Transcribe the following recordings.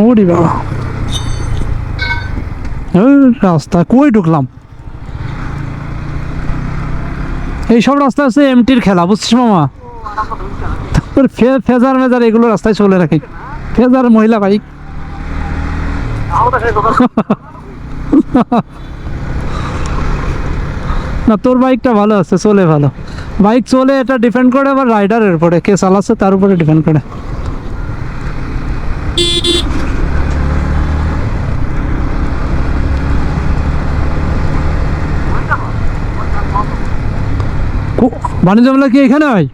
ওরে বাবা, রাস্তা কই ঢুকলাম? এইসব রাস্তা আছে এমটির খেলা, বুঝছিস মামা? তারপর ফেজার মেজার এগুলো রাস্তায় চলে রাখি, ফেজার মহিলা বাইক। না, তোর বাইকটা ভালো আছে, চলে ভালো। বাইক চলে, এটা ডিপেন্ড করে আবার রাইডারের উপরে, কে চালাচ্ছে তার উপরে ডিপেন্ড করে। বাণিজ্য মেলা কি এখানে হয়?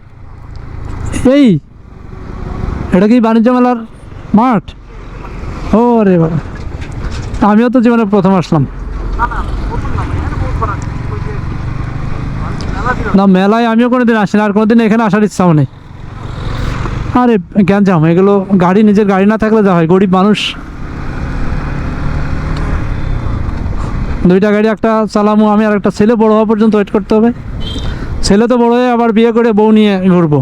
এই এটা কি বাণিজ্য মেলার মাঠ? ও রে বাবা, আমিও তো জীবনে প্রথম আসলাম। না, মেলায় আমিও কোনোদিন আসি না, আর কোনোদিন এখানে আসার ইচ্ছাও নেই। আরে গ্যাঞ্জাম এগুলো, গাড়ি, নিজের গাড়ি না থাকলে যা হয়, গরিব মানুষ। দুইটা গাড়ি, একটা চালামু আমি, আর একটা ছেলে বড় হওয়া পর্যন্ত ওয়েট করতে হবে। ছেলে তো বড় হয়ে আবার বিয়ে করে বউ নিয়ে ঘুরবো,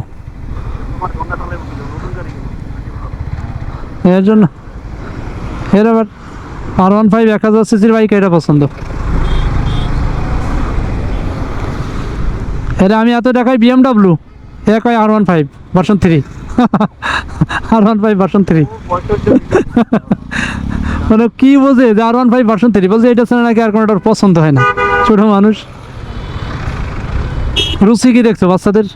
এর জন্য। এর আবার R15 1000 সিসির বাইক, এটা পছন্দ। এর আমি এত দেখাই BMW, এ কয় R15 ভার্সন 3। R15 ভার্সন 3 মানে কি বোঝে যে R15 ভার্সন 3 বলছে, এটা ছাড়া নাকি আর কোনোটার পছন্দ হয় না। ছোট মানুষ, রুচি কি দেখছো বাচ্চাদের?